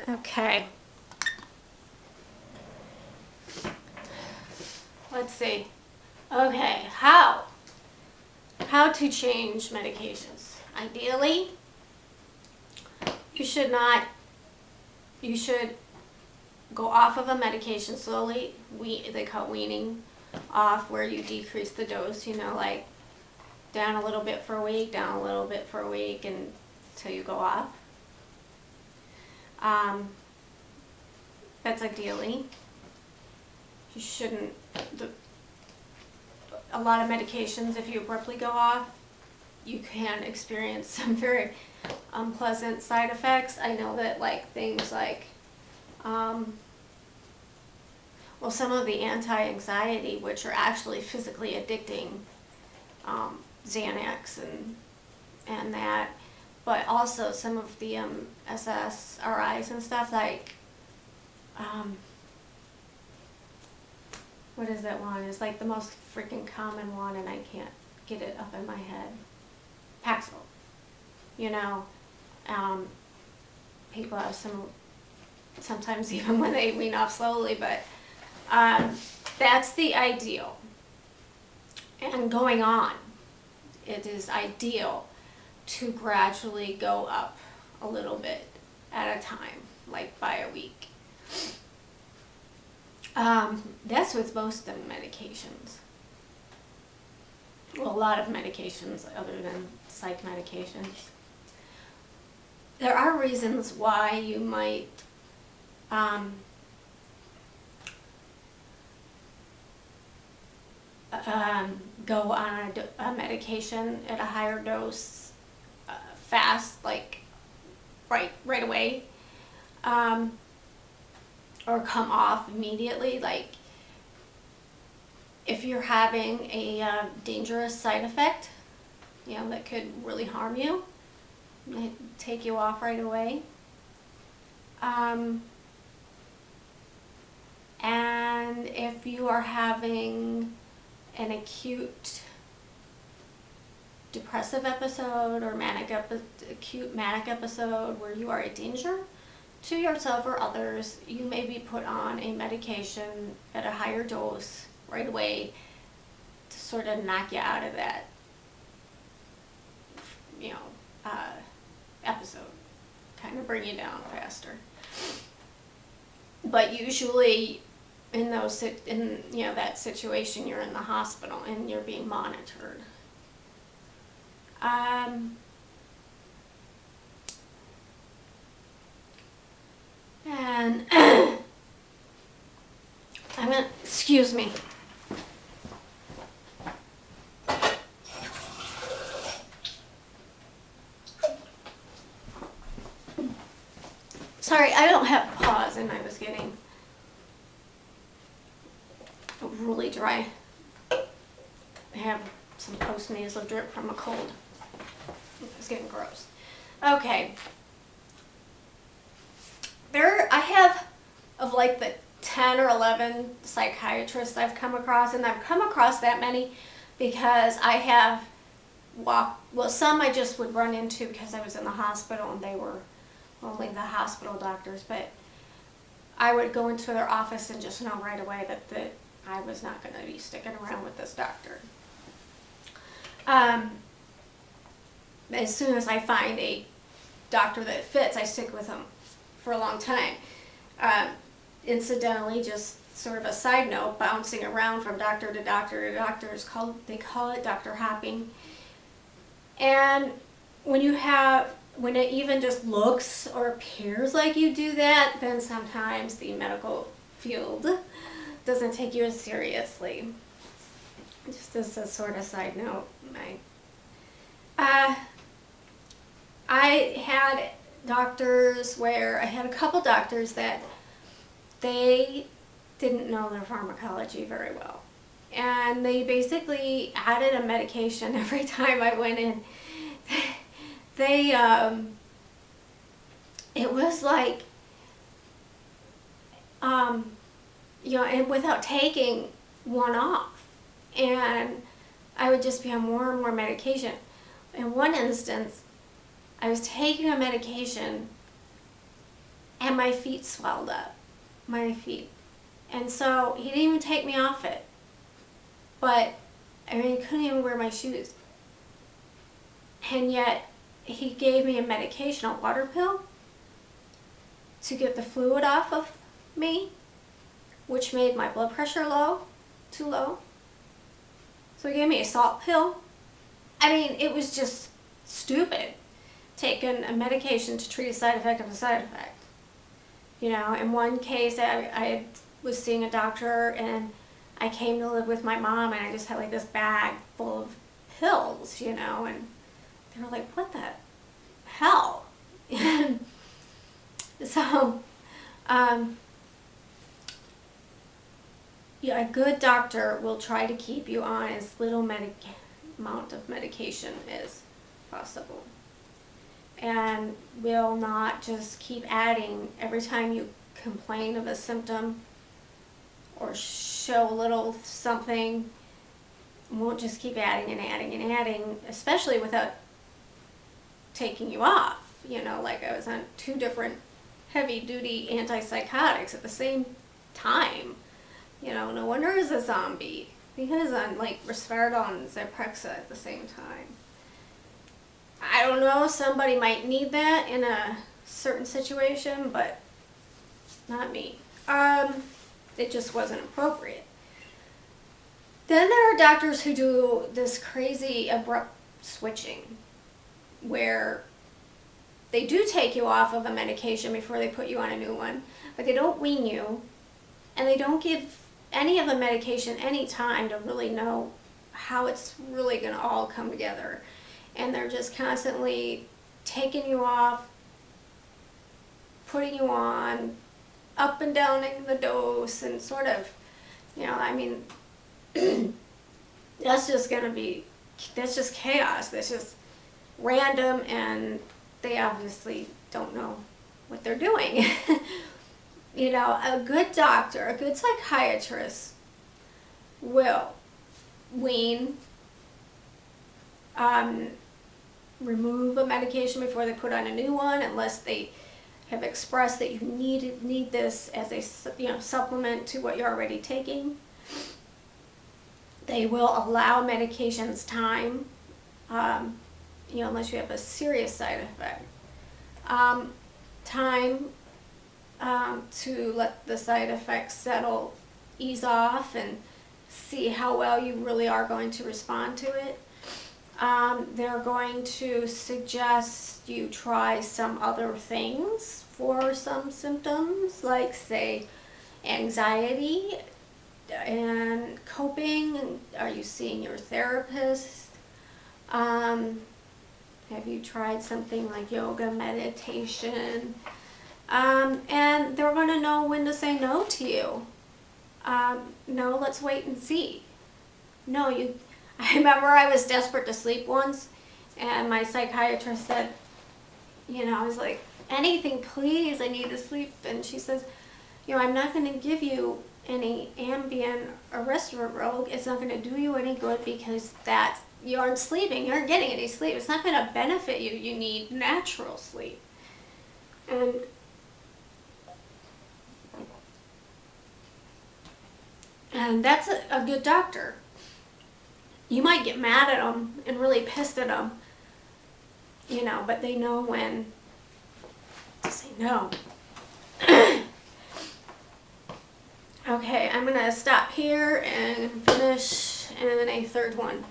Okay. Let's see. Okay, how to change medications? Ideally, you should go off of a medication slowly. They call weaning off, where you decrease the dose, like down a little bit for a week, down a little bit for a week, and until you go off. That's ideally. You shouldn't. A lot of medications, if you abruptly go off, you can experience some very unpleasant side effects. I know that things like, some of the anti-anxiety, which are actually physically addicting, Xanax and that, but also some of the SSRIs and stuff like, what is that one? It's like the most freaking common one, and I can't get it up in my head. Paxil. People have sometimes even when they wean off slowly, but that's the ideal. And going on, it is ideal to gradually go up a little bit at a time, like by a week. That's with most of the medications. Well, a lot of medications other than psych medications. There are reasons why you might go on a medication at a higher dose fast, like right away, or come off immediately. Like if you're having a dangerous side effect, that could really harm you, take you off right away. And if you are having an acute depressive episode or acute manic episode where you are a danger to yourself or others, you may be put on a medication at a higher dose right away to sort of knock you out of that, episode, kind of bring you down faster. But usually in that situation, you're in the hospital and you're being monitored. And excuse me. Sorry, I don't have pause, and I was getting really dry. I have some post-nasal drip from a cold. It's getting gross. Okay. I have of like the 10 or 11 psychiatrists I've come across, and I've come across that many because I have some I just would run into because I was in the hospital and they were only the hospital doctors, but I would go into their office and just know right away that I was not going to be sticking around with this doctor. As soon as I find a doctor that fits, I stick with them for a long time. Incidentally, just sort of a side note, bouncing around from doctor to doctor to doctor they call it doctor hopping. And when it even just looks or appears like you do that, then sometimes the medical field doesn't take you as seriously. Just as a sort of side note, I had doctors where I had a couple doctors that they didn't know their pharmacology very well. And they basically added a medication every time I went in. It was like, and without taking one off. And I would just be on more and more medication. In one instance, I was taking a medication and and my feet swelled up. My feet. And so he didn't even take me off it. But, I mean, I couldn't even wear my shoes. And yet, he gave me a medication, a water pill, to get the fluid off of me, which made my blood pressure too low. So he gave me a salt pill. I mean, it was just stupid, taking a medication to treat a side effect of a side effect. You know, in one case, I was seeing a doctor, and I came to live with my mom, and I just had like this bag full of pills, you know, and they were like, what the hell? So, yeah, a good doctor will try to keep you on as little amount of medication as possible, and will not just keep adding every time you complain of a symptom or show a little something. Won't just keep adding and adding and adding, especially without taking you off. You know, like I was on 2 different heavy-duty antipsychotics at the same time. You know, no wonder he's a zombie. He was on like Risperidone and Zyprexa at the same time. I don't know, somebody might need that in a certain situation, but not me. It just wasn't appropriate. Then there are doctors who do this crazy abrupt switching, where they do take you off of a medication before they put you on a new one, but they don't wean you, and they don't give any of the medication any time to really know how it's really going to all come together. And they're just constantly taking you off, putting you on, up and downing the dose, and sort of, you know, I mean, that's just chaos. That's just random, and they obviously don't know what they're doing. You know, a good doctor, a good psychiatrist will wean, remove a medication before they put on a new one, unless they have expressed that you need this as a, you know, supplement to what you're already taking. They will allow medications time, you know, unless you have a serious side effect. Time to let the side effects settle, ease off, and see how well you really are going to respond to it. They're going to suggest you try some other things for some symptoms, like, say, anxiety and coping. Are you seeing your therapist? Have you tried something like yoga, meditation? And they're going to know when to say no to you. No, let's wait and see. No, I remember I was desperate to sleep once, and my psychiatrist said, you know, I was like, anything please, I need to sleep. And she says, you know, I'm not going to give you any Ambien or Resveratrol. It's not going to do you any good, because you aren't sleeping, you aren't getting any sleep. It's not going to benefit you. You need natural sleep. And that's a good doctor. You might get mad at them and really pissed at them, you know, but they know when to say no. Okay, I'm going to stop here and finish in a third one.